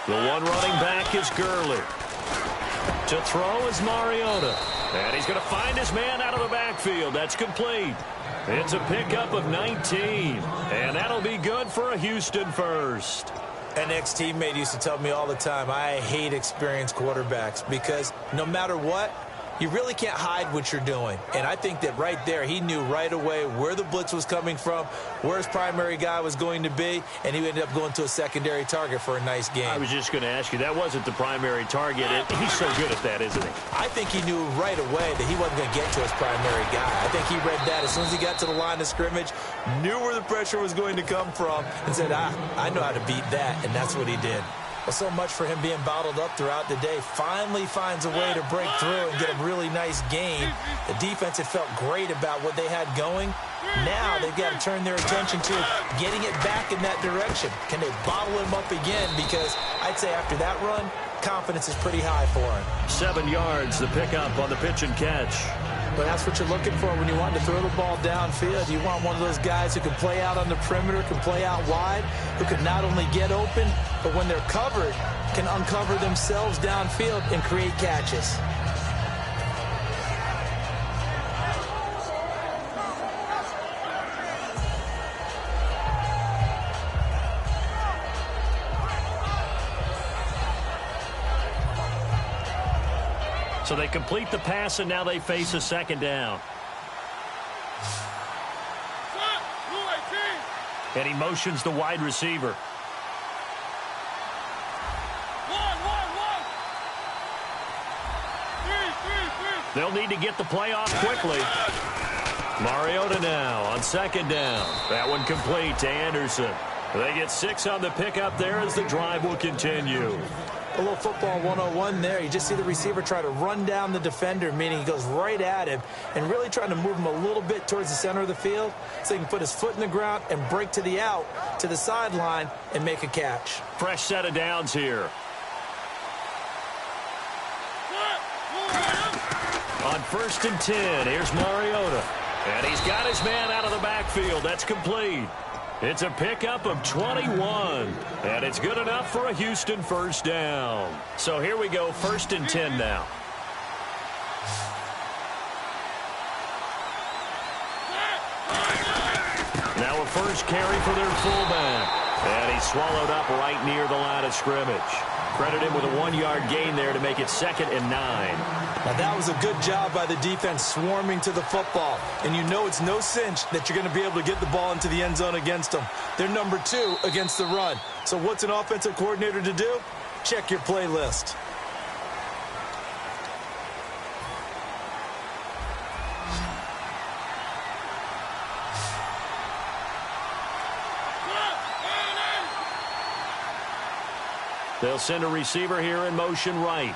The one running back is Gurley. To throw is Mariota. And he's going to find his man out of the backfield. That's complete. It's a pickup of 19. And that'll be good for a Houston first. An ex-teammate used to tell me all the time, I hate experienced quarterbacks because no matter what, you really can't hide what you're doing. And I think that right there, he knew right away where the blitz was coming from, where his primary guy was going to be, and he ended up going to a secondary target for a nice game. I was just going to ask you, that wasn't the primary target. He's so good at that, isn't he? I think he knew right away that he wasn't going to get to his primary guy. I think he read that as soon as he got to the line of scrimmage, knew where the pressure was going to come from, and said, I know how to beat that, and that's what he did. Well, so much for him being bottled up throughout the day. Finally finds a way to break through and get a really nice gain. The defense had felt great about what they had going. Now they've got to turn their attention to getting it back in that direction. Can they bottle him up again? Because I'd say after that run, confidence is pretty high for him. 7 yards, the pickup on the pitch and catch. But that's what you're looking for when you want to throw the ball downfield. You want one of those guys who can play out on the perimeter, can play out wide, who can not only get open, but when they're covered, can uncover themselves downfield and create catches. So they complete the pass, and now they face a second down. And he motions the wide receiver. They'll need to get the play off quickly. Mariota now on second down. That one complete to Anderson. They get 6 on the pickup there as the drive will continue. A little football 101 there. You just see the receiver try to run down the defender, meaning he goes right at him and really trying to move him a little bit towards the center of the field so he can put his foot in the ground and break to the out, to the sideline, and make a catch. Fresh set of downs here. On 1st and 10, here's Mariota. And he's got his man out of the backfield. That's complete. It's a pickup of 21, and it's good enough for a Houston first down. So here we go, 1st and 10 now. Now a first carry for their fullback, and he's swallowed up right near the line of scrimmage. Credit him with a 1-yard gain there to make it 2nd and 9. Now that was a good job by the defense swarming to the football. And you know it's no cinch that you're going to be able to get the ball into the end zone against them. They're number 2 against the run. So what's an offensive coordinator to do? Check your playlist. They'll send a receiver here in motion right.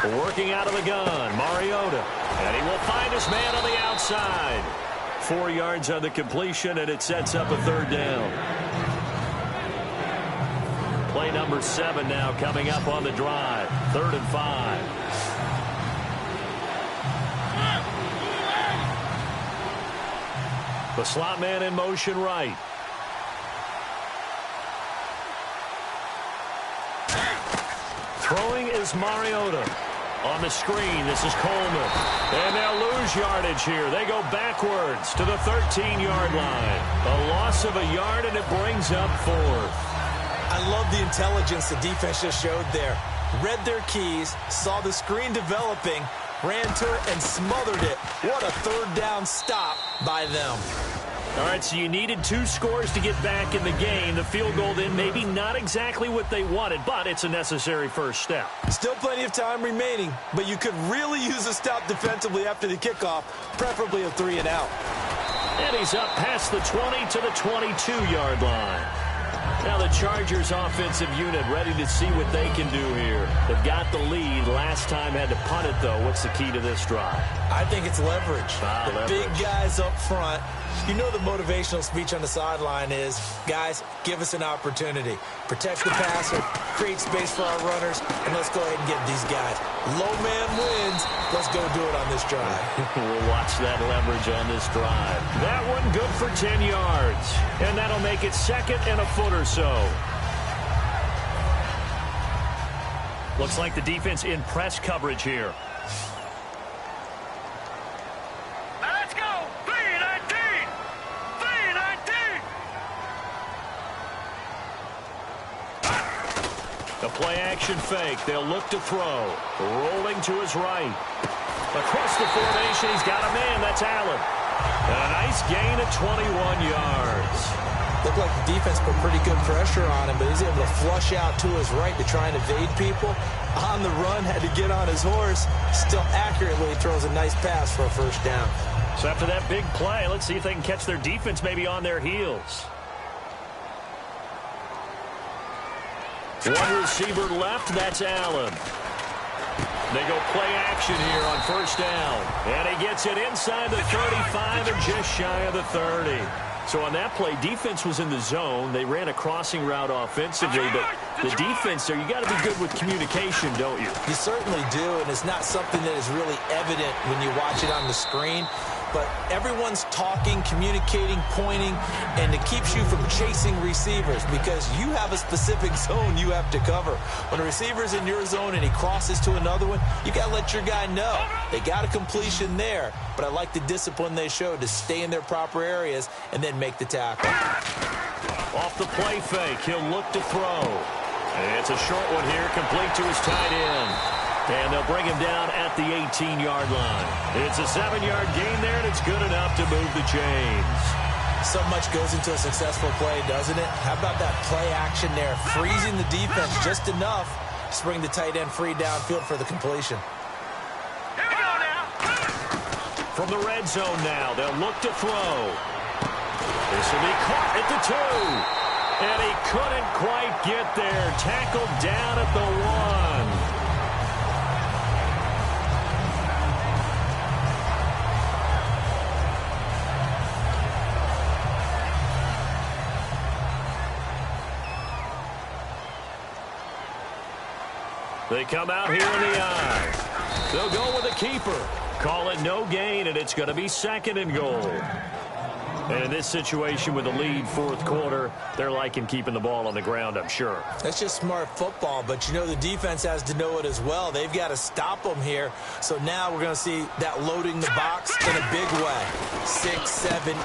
Working out of the gun, Mariota. And he will find his man on the outside. 4 yards on the completion, and it sets up a 3rd down. Play number 7 now coming up on the drive. 3rd and 5. The slot man in motion right. Throwing is Mariota. On the screen, this is Coleman. And they'll lose yardage here. They go backwards to the 13-yard line. A loss of a yard, and it brings up 4th. I love the intelligence the defense just showed there. Read their keys, saw the screen developing, ran to it and smothered it. What a 3rd down stop by them. All right, so you needed 2 scores to get back in the game. The field goal then maybe not exactly what they wanted, but it's a necessary first step. Still plenty of time remaining, but you could really use a stop defensively after the kickoff, preferably a 3 and out. And he's up past the 20 to the 22-yard line. Now the Chargers offensive unit ready to see what they can do here. They've got the lead. Last time had to punt it, though. What's the key to this drive? I think it's leverage. Leverage. Big guys up front You know the motivational speech on the sideline is, guys, give us an opportunity. Protect the passer, create space for our runners, and let's go ahead and get these guys. Low man wins. Let's go do it on this drive. We'll watch that leverage on this drive. That one good for 10 yards. And that'll make it second and a foot or so. Looks like the defense in press coverage here. Let's go! 3-19! 3-19! A play-action fake. They'll look to throw. Rolling to his right. Across the formation, he's got a man. That's Allen. A nice gain of 21 yards. Looked like the defense put pretty good pressure on him, but he's able to flush out to his right to try and evade people. On the run, had to get on his horse. Still accurately throws a nice pass for a first down. So after that big play, let's see if they can catch their defense maybe on their heels. One receiver left, that's Allen. They go play action here on first down. And he gets it inside the 35 and just shy of the 30. So on that play, defense was in the zone. They ran a crossing route offensively, but the defense there, you got to be good with communication, don't you? You certainly do, and it's not something that is really evident when you watch it on the screen. But everyone's talking, communicating, pointing, and it keeps you from chasing receivers because you have a specific zone you have to cover. When a receiver's in your zone and he crosses to another one, you got to let your guy know. They got a completion there, but I like the discipline they showed to stay in their proper areas and then make the tackle. Off the play fake, he'll look to throw. And it's a short one here, complete to his tight end. And they'll bring him down at the 18-yard line. It's a 7-yard gain there, and it's good enough to move the chains. So much goes into a successful play, doesn't it? How about that play action there, freezing the defense just enough to bring the tight end free downfield for the completion. Here we go now. From the red zone now, they'll look to throw. This will be caught at the 2. And he couldn't quite get there. Tackled down at the 1. They come out here in the eye. They'll go with a keeper. Call it no gain, and it's going to be second and goal. And in this situation with a lead fourth quarter, they're liking keeping the ball on the ground, I'm sure. That's just smart football, but you know the defense has to know it as well. They've got to stop them here. So now we're going to see that loading the box in a big way. 6, 7, 8, 9,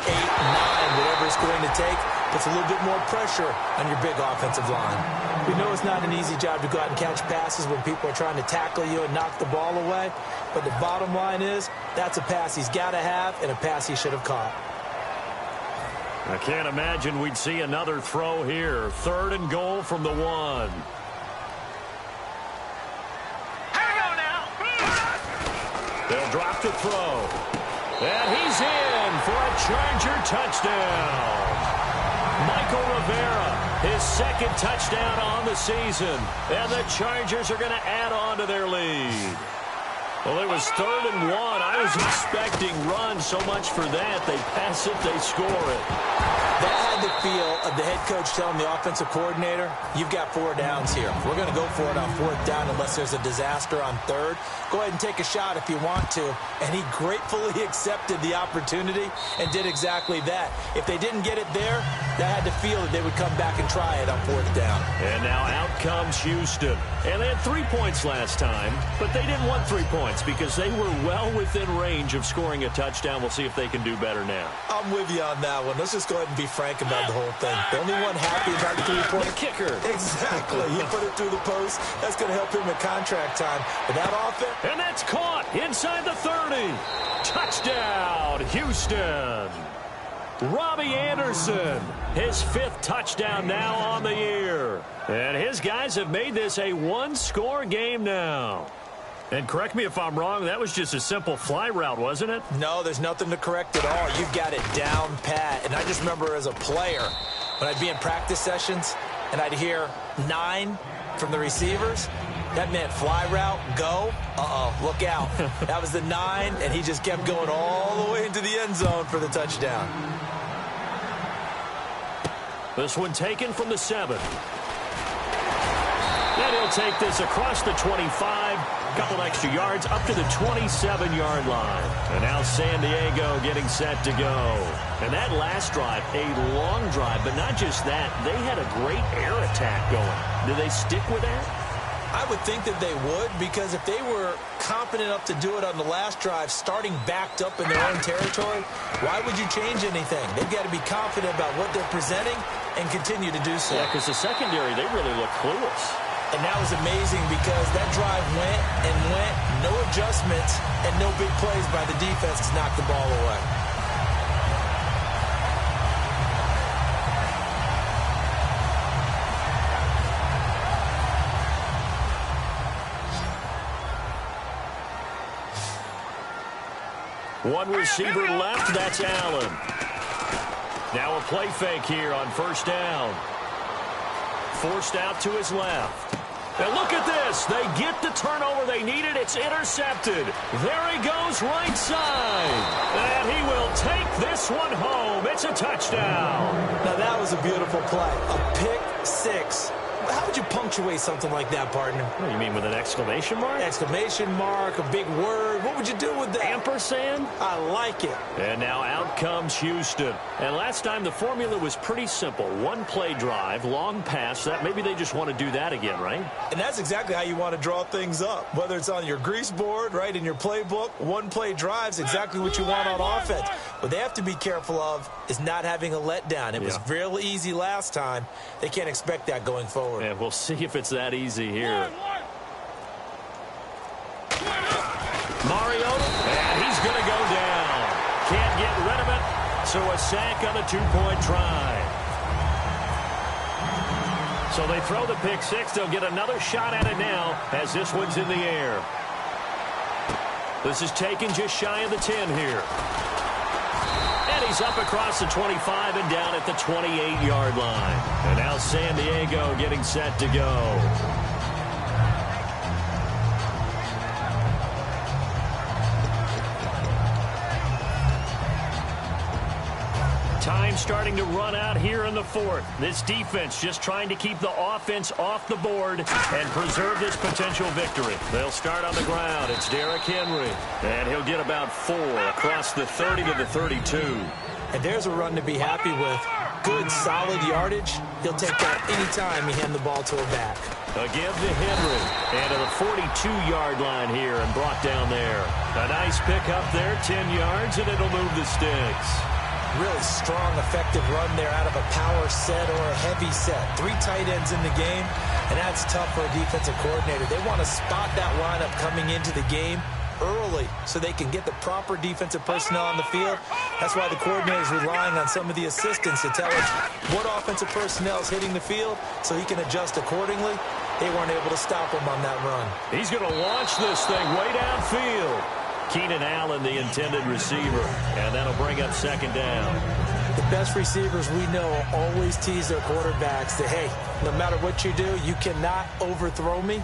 whatever it's going to take, puts a little bit more pressure on your big offensive line. We know it's not an easy job to go out and catch passes when people are trying to tackle you and knock the ball away. But the bottom line is, that's a pass he's got to have and a pass he should have caught. I can't imagine we'd see another throw here. Third and goal from the 1. Here we go now. They'll drop to throw. And he's in for a Charger touchdown. Michael Rivera, his second touchdown on the season. And the Chargers are going to add on to their lead. Well, it was 3rd and 1. I was expecting runs, so much for that. They pass it, they score it. That had the feel of the head coach telling the offensive coordinator, you've got 4 downs here. We're going to go for it on 4th down unless there's a disaster on 3rd. Go ahead and take a shot if you want to. And he gratefully accepted the opportunity and did exactly that. If they didn't get it there, that had the feel that they would come back and try it on 4th down. And now out comes Houston. And they had 3 points last time, but they didn't want 3 points because they were well within range of scoring a touchdown. We'll see if they can do better now. I'm with you on that one. Let's just go ahead and be frank about the whole thing. The only one happy about the 3-point the kicker. Exactly. He put it through the post. That's going to help him in contract time. But that offense. And that's caught inside the 30. Touchdown, Houston. Robbie Anderson, his 5th touchdown now on the year. And his guys have made this a 1-score game now. And correct me if I'm wrong, that was just a simple fly route, wasn't it? No, there's nothing to correct at all. You've got it down pat. And I just remember as a player, when I'd be in practice sessions and I'd hear 9 from the receivers, that meant fly route, go. Look out. That was the 9, and he just kept going all the way into the end zone for the touchdown. This one taken from the 7. And he'll take this across the 25, a couple extra yards, up to the 27-yard line. And now San Diego getting set to go. And that last drive, a long drive, but not just that. They had a great air attack going. Do they stick with that? I would think that they would, because if they were confident enough to do it on the last drive, starting backed up in their own territory, why would you change anything? They've got to be confident about what they're presenting and continue to do so. Yeah, because the secondary, they really look clueless. And that was amazing because that drive went and went, no adjustments, and no big plays by the defense to knock the ball away. One receiver left, that's Allen. Now a play fake here on first down. Forced out to his left. And look at this. They get the turnover they needed. It's intercepted. There he goes right side. And he will take this one home. It's a touchdown. Now that was a beautiful play. A pick six. How would you punctuate something like that, partner? What do you mean, with an exclamation mark? Exclamation mark, a big word. What would you do with that? Ampersand? I like it. And now out comes Houston. And last time the formula was pretty simple. One play drive, long pass. That maybe they just want to do that again, right? And that's exactly how you want to draw things up. Whether it's on your grease board, right, in your playbook, one play drive's exactly what you want on offense. What they have to be careful of is not having a letdown. It was real easy last time. They can't expect that going forward. And we'll see if it's that easy here. Mariota, and he's going to go down. Can't get rid of it, so a sack on a two-point try. So they throw the pick six. They'll get another shot at it now as this one's in the air. This is taken just shy of the 10 here. And he's up across the 25 and down at the 28-yard line. And now San Diego getting set to go. Time starting to run out here in the fourth. This defense just trying to keep the offense off the board and preserve this potential victory. They'll start on the ground. It's Derrick Henry. And he'll get about 4 across the 30 to the 32. And there's a run to be happy with. Good, solid yardage. He'll take that any time he hand the ball to a back. Again to Henry. And to the 42-yard line here and brought down there. A nice pick up there, 10 yards, and it'll move the sticks. Really strong, effective run there out of a power set or a heavy set. 3 tight ends in the game, and that's tough for a defensive coordinator. They want to spot that lineup coming into the game early so they can get the proper defensive personnel on the field. That's why the coordinator is relying on some of the assistants to tell us what offensive personnel is hitting the field so he can adjust accordingly. They weren't able to stop him on that run. He's going to launch this thing way downfield. Keenan Allen, the intended receiver, and that'll bring up second down. The best receivers we know always tease their quarterbacks that, hey, no matter what you do, you cannot overthrow me.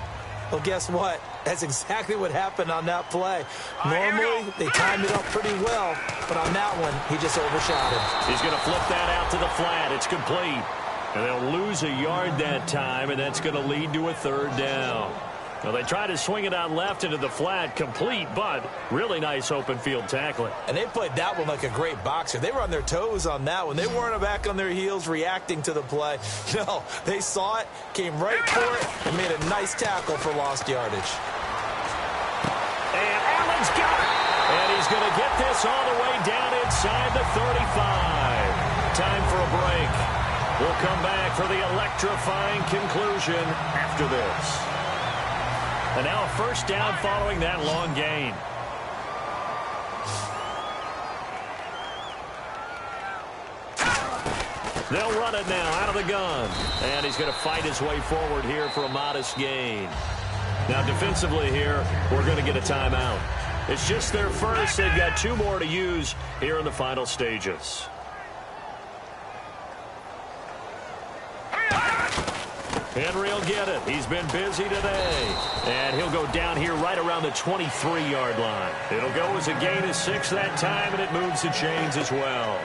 Well, guess what? That's exactly what happened on that play. Normally, they timed it up pretty well, but on that one, he just overshot him. He's going to flip that out to the flat. It's complete. And they'll lose a yard that time, and that's going to lead to a third down. Well, they try to swing it out left into the flat, complete, but really nice open field tackling. And they played that one like a great boxer. They were on their toes on that one. They weren't back on their heels reacting to the play. No, they saw it, came right for it, and made a nice tackle for lost yardage. And Allen's got it. And he's going to get this all the way down inside the 35. Time for a break. We'll come back for the electrifying conclusion after this. And now a first down following that long gain. They'll run it now out of the gun. And he's going to fight his way forward here for a modest gain. Now defensively here, we're going to get a timeout. It's just their first. They've got 2 more to use here in the final stages. Henry will get it. He's been busy today. And he'll go down here right around the 23-yard line. It'll go as a gain of 6 that time, and it moves the chains as well.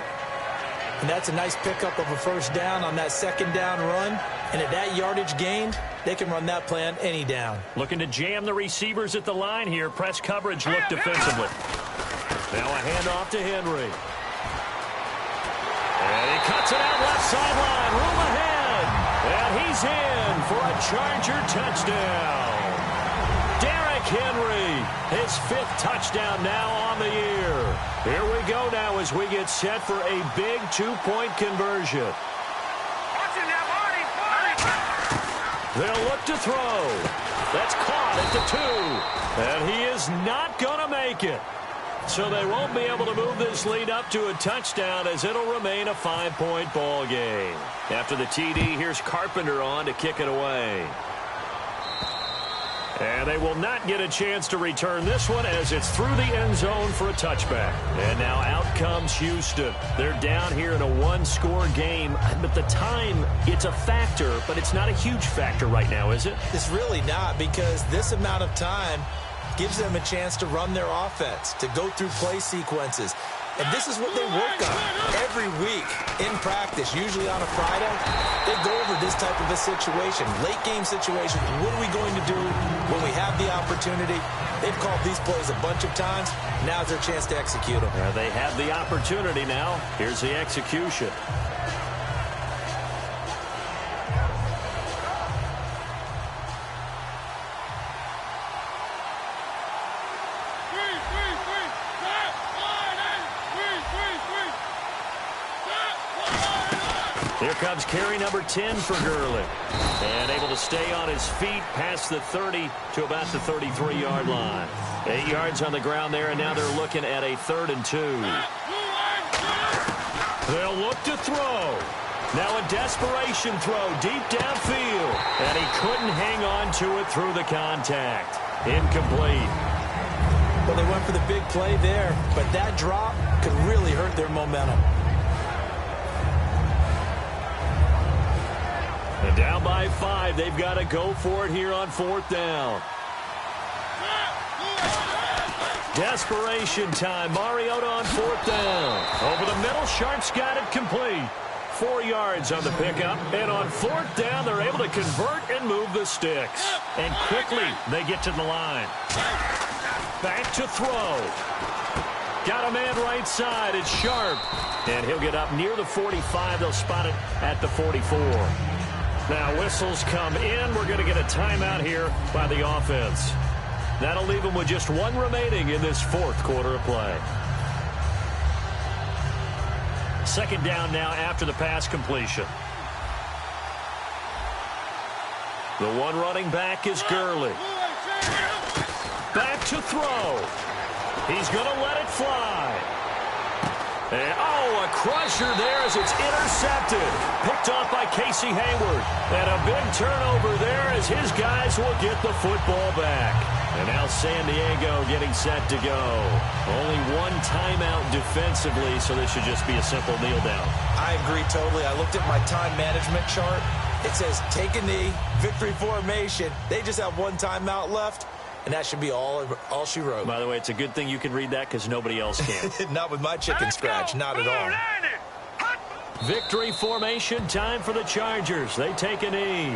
And that's a nice pickup of a first down on that second down run. And at that yardage gained, they can run that play on any down. Looking to jam the receivers at the line here. Press coverage look defensively. Now a handoff to Henry. And he cuts it out left sideline. Room ahead. And he's in for a Charger touchdown. Derrick Henry, his 5th touchdown now on the year. Here we go now as we get set for a big 2-point conversion. They'll look to throw. That's caught at the 2. And he is not going to make it. So they won't be able to move this lead up to a touchdown as it'll remain a 5-point ball game. After the TD, here's Carpenter on to kick it away. And they will not get a chance to return this one as it's through the end zone for a touchback. And now out comes Houston. They're down here in a 1-score game. But the time, it's a factor, but it's not a huge factor right now, is it? It's really not, because this amount of time gives them a chance to run their offense, to go through play sequences. And this is what they work on every week in practice, usually on a Friday. They go over this type of a situation, late game situation. What are we going to do when we have the opportunity? They've called these plays a bunch of times. Now's their chance to execute them. They have the opportunity now. Here's the execution. Here comes carry number 10 for Gurley. And able to stay on his feet past the 30 to about the 33-yard line. 8 yards on the ground there, and now they're looking at a 3rd and 2. They'll look to throw. Now a desperation throw deep downfield. And he couldn't hang on to it through the contact. Incomplete. Well, they went for the big play there, but that drop could really hurt their momentum. And down by 5, they've got to go for it here on 4th down. Desperation time. Mariota on 4th down. Over the middle, Sharp's got it complete. 4 yards on the pickup. And on 4th down, they're able to convert and move the sticks. And quickly, they get to the line. Back to throw. Got a man right side. It's Sharp. And he'll get up near the 45. They'll spot it at the 44. Now whistles come in. We're going to get a timeout here by the offense. That'll leave them with just 1 remaining in this 4th quarter of play. 2nd down now after the pass completion. The one running back is Gurley. Back to throw. He's going to let it fly. And, a crusher there as it's intercepted. Picked off by Casey Hayward. And a big turnover there as his guys will get the football back. And now San Diego getting set to go. Only 1 timeout defensively, so this should just be a simple kneel down. I agree totally. I looked at my time management chart. It says take a knee, victory formation. They just have 1 timeout left. And that should be all she wrote. By the way, it's a good thing you can read that because nobody else can. Not with my chicken scratch. Not at all. Victory formation time for the Chargers. They take a knee.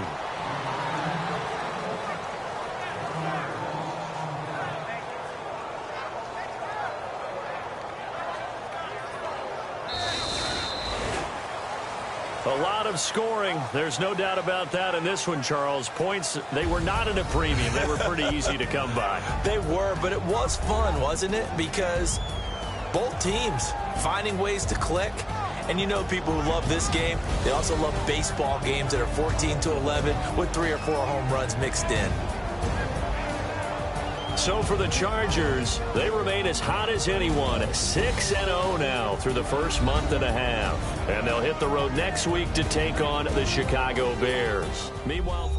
A lot of scoring. There's no doubt about that in this one, Charles. Points, they were not in a premium. They were pretty easy to come by. They were, but it was fun, wasn't it? Because both teams finding ways to click. And you know people who love this game, they also love baseball games that are 14-11 with 3 or 4 home runs mixed in. So for the Chargers, they remain as hot as anyone, 6-0 now through the first month and a half. And they'll hit the road next week to take on the Chicago Bears. Meanwhile,